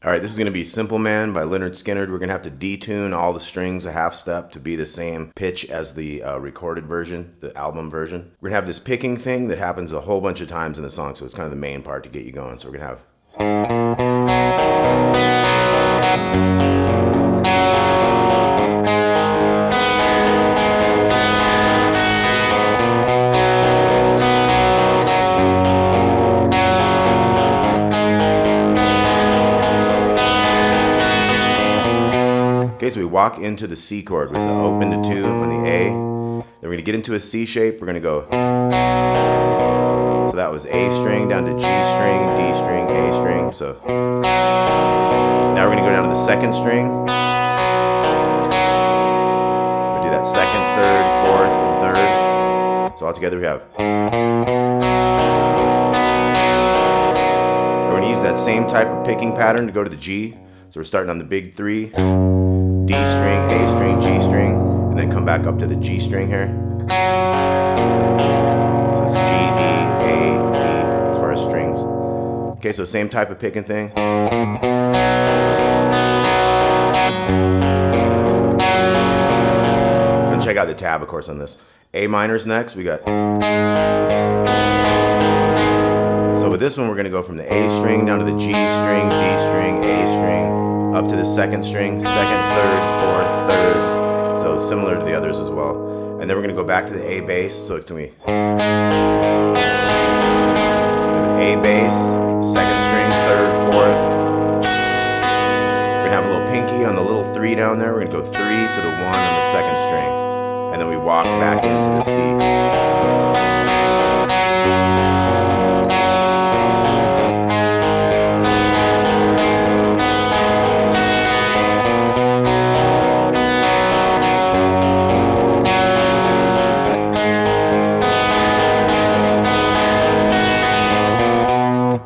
All right, this is going to be Simple Man by LYNYRD SKYNYRD. We're going to have to detune all the strings a half step to be the same pitch as the recorded version, the album version. We're going to have this picking thing that happens a whole bunch of times in the song, so it's kind of the main part to get you going. So we're going to have... Okay, so we walk into the C chord with the open to 2 on the A. Then we're going to get into a C shape. We're going to go. So that was A string down to G string, D string, A string. So now we're going to go down to the second string. We'll do that second, third, fourth, and third. So all together we have. We're going to use that same type of picking pattern to go to the G. So we're starting on the big 3. D string, A string, G string, and then come back up to the G string here. So it's G, D, A, D as far as strings. Okay, so same type of picking thing. And check out the tab, of course, on this. A minor's next. We got. So with this one, we're going to go from the A string down to the G string, D string, A string, up to the second string, second, third, fourth, third. So similar to the others as well. And then we're going to go back to the A bass. So it's going to be an A bass, second string, third, fourth. We're going to have a little pinky on the little 3 down there. We're going to go 3 to the 1 on the second string. And then we walk back into the C.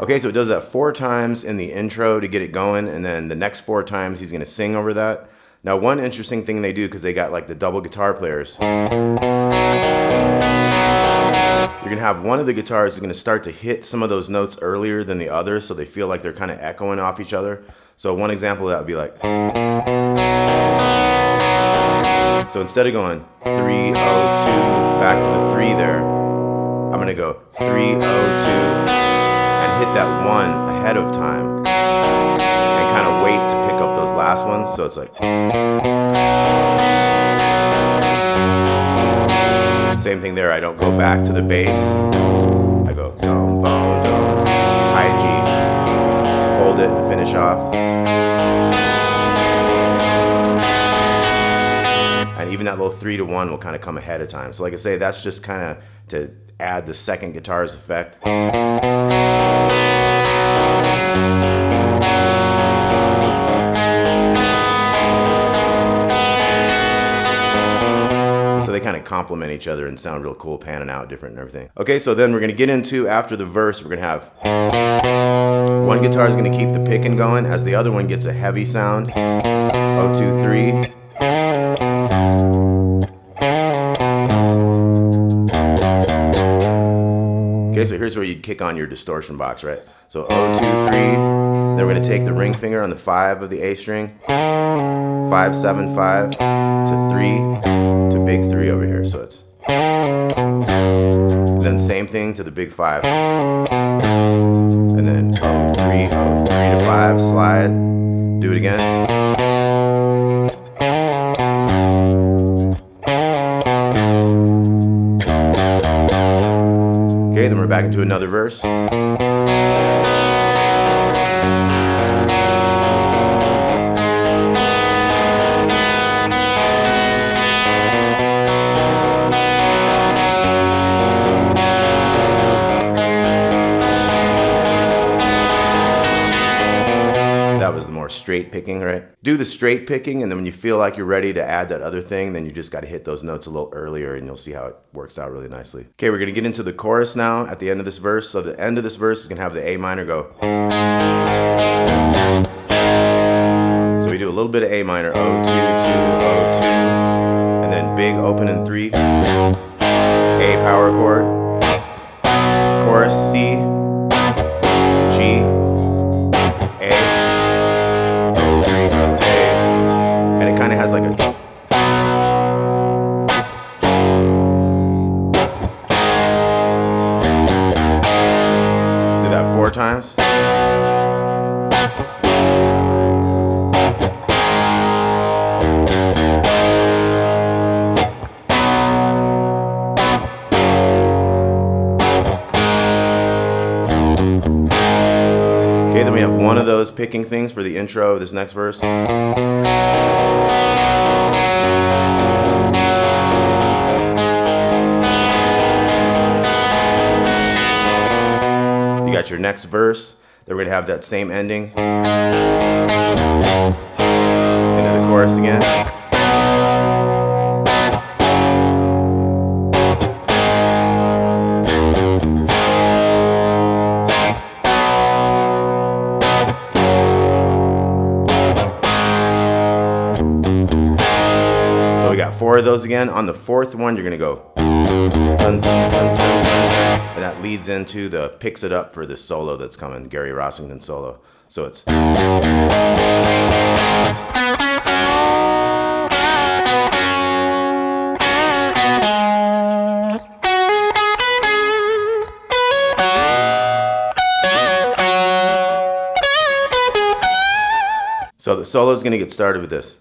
Okay, so it does that 4 times in the intro to get it going, and then the next 4 times he's going to sing over that. Now, one interesting thing they do, because they got like the double guitar players, you're going to have one of the guitars is going to start to hit some of those notes earlier than the others, so they feel like they're kind of echoing off each other. So one example of that would be like... So instead of going 3, 0, 2, back to the 3 there, I'm going to go 3, 0, 2, and hit that 1 ahead of time and kind of wait to pick up those last ones. So it's like same thing there. I don't go back to the bass. I go dum, bum, dum, high G, hold it and finish off. And even that little 3 to 1 will kind of come ahead of time. So like I say, that's just kind of to add the second guitar's effect. So they kind of complement each other and sound real cool, panning out different and everything. Okay, so then we're going to get into, after the verse, we're going to have one guitar is going to keep the picking going as the other one gets a heavy sound. 0, 2, 3. Okay, so here's where you'd kick on your distortion box, right? So 0, 2, 3. Then we're going to take the ring finger on the 5 of the A string. 5, 7, 5 to 3 to big 3 over here. So it's. And then same thing to the big 5. And then 0, 3, 0, 3 to 5, slide. Do it again. Okay, then we're back into another verse. That was the more straight picking, right? Do the straight picking, and then when you feel like you're ready to add that other thing, then you just got to hit those notes a little earlier, and you'll see how it works out really nicely. Okay, we're going to get into the chorus now at the end of this verse. So the end of this verse is going to have the A minor go. So we do a little bit of A minor, 0, 2, 2, 0, 2, and then big open in 3, A power chord, chorus C, G, A, times. Okay, then we have one of those picking things for the intro of this next verse. You got your next verse, then we're going to have that same ending into the chorus again. So we got 4 of those again. On the 4th one, you're going to go dun, dun, dun, dun, dun. And that leads into the picks it up for the solo that's coming, Gary Rossington solo. So it's so the solo is going to get started with this.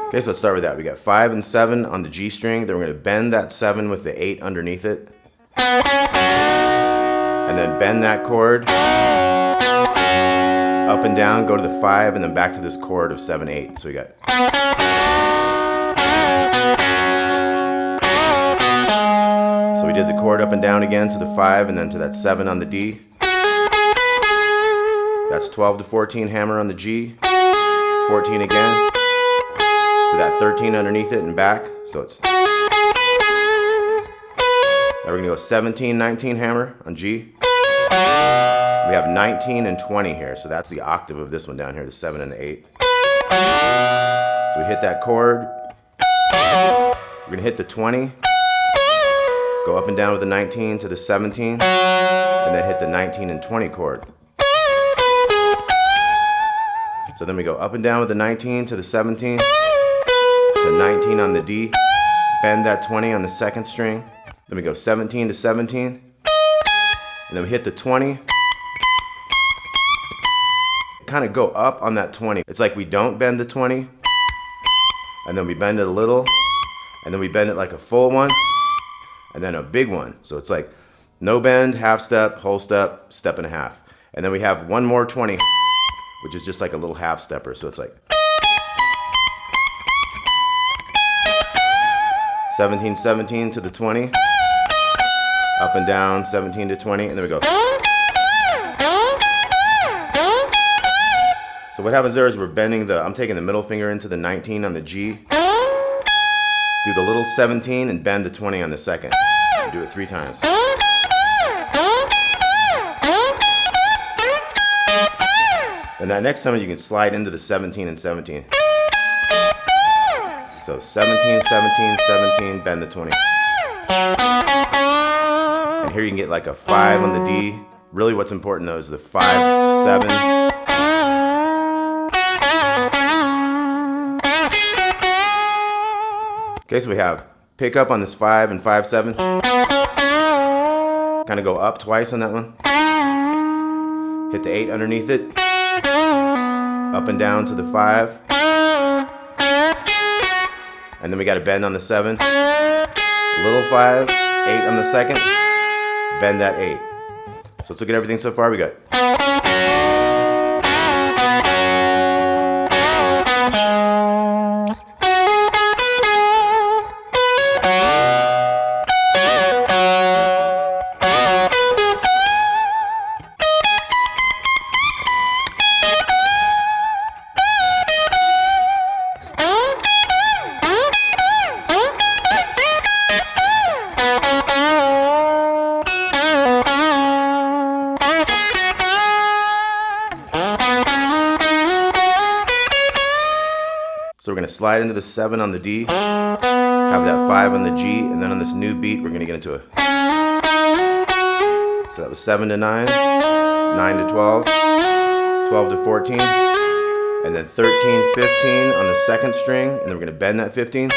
Okay, so let's start with that. We got 5 and 7 on the G string. Then we're going to bend that 7 with the 8 underneath it. And then bend that chord up and down, go to the 5, and then back to this chord of 7, 8. So we got. So we did the chord up and down again to the 5 and then to that 7 on the D. That's 12 to 14 hammer on the G. 14 again. To that 13 underneath it and back. So it's. Now we're going to go 17, 19 hammer on G. We have 19 and 20 here. So that's the octave of this one down here, the 7 and the 8. So we hit that chord. We're going to hit the 20. Go up and down with the 19 to the 17. And then hit the 19 and 20 chord. So then we go up and down with the 19 to the 17. To 19 on the D, bend that 20 on the 2nd string, then we go 17 to 17, and then we hit the 20, kind of go up on that 20. It's like we don't bend the 20, and then we bend it a little, and then we bend it like a full one, and then a big one. So it's like no bend, half step, whole step, step and a half. And then we have one more 20, which is just like a little half stepper. So it's like 17, 17 to the 20, up and down, 17 to 20, and then we go. So what happens there is we're bending I'm taking the middle finger into the 19 on the G, do the little 17 and bend the 20 on the 2nd. Do it 3 times. And that next time you can slide into the 17 and 17. So 17, 17, 17, bend the 20. And here you can get like a 5 on the D. Really what's important though is the 5, 7. Okay, so we have pick up on this 5 and 5, 7. Kind of go up twice on that one. Hit the 8 underneath it. Up and down to the 5. And then we got to bend on the 7, little 5, 8 on the 2nd, bend that 8. So let's look at everything so far. We got. So we're going to slide into the 7 on the D, have that 5 on the G, and then on this new beat, we're going to get into a. So that was 7 to 9, 9 to 12, 12 to 14, and then 13, 15 on the 2nd string, and then we're going to bend that 15,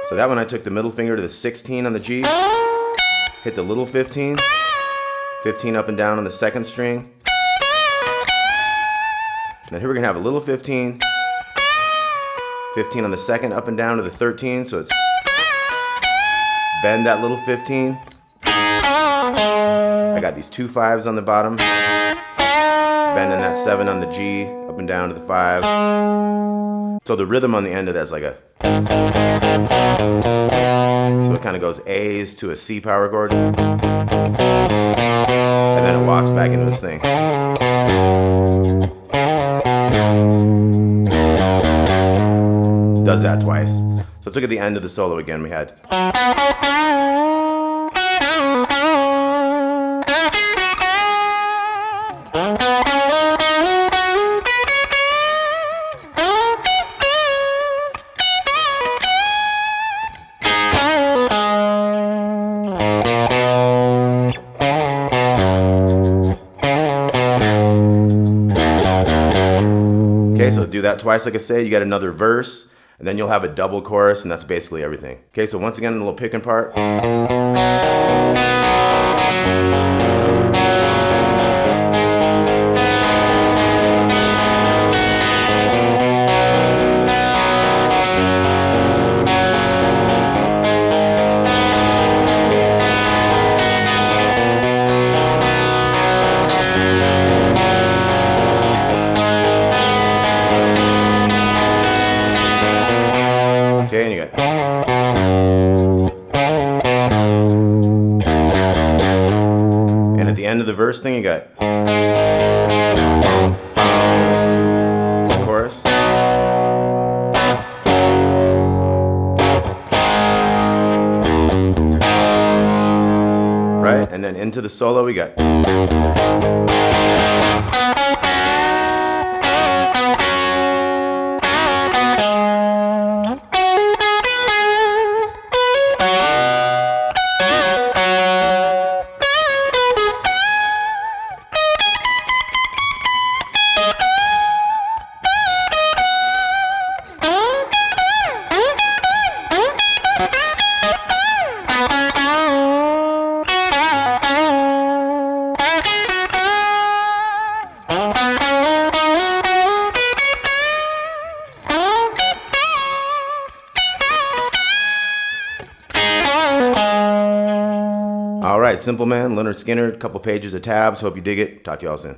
So that one I took the middle finger to the 16 on the G, hit the little 15, 15 up and down on the second string. Now here we're gonna have a little 15, 15 on the second up and down to the 13, so it's bend that little 15. I got these 2 5s on the bottom, bending that 7 on the G, up and down to the 5. So the rhythm on the end of that's like a, so it kind of goes A's to a C power chord, and then it walks back into this thing. Does that twice. So let's look at the end of the solo again. We had. Okay, so do that twice, like I say, you got another verse, and then you'll have a double chorus, and that's basically everything. Okay, so once again, a little picking part. Okay, and you got. And at the end of the verse thing, you got. Chorus. Right? And then into the solo, we got. All right, Simple Man, Lynyrd Skynyrd, couple pages of tabs. Hope you dig it. Talk to y'all soon.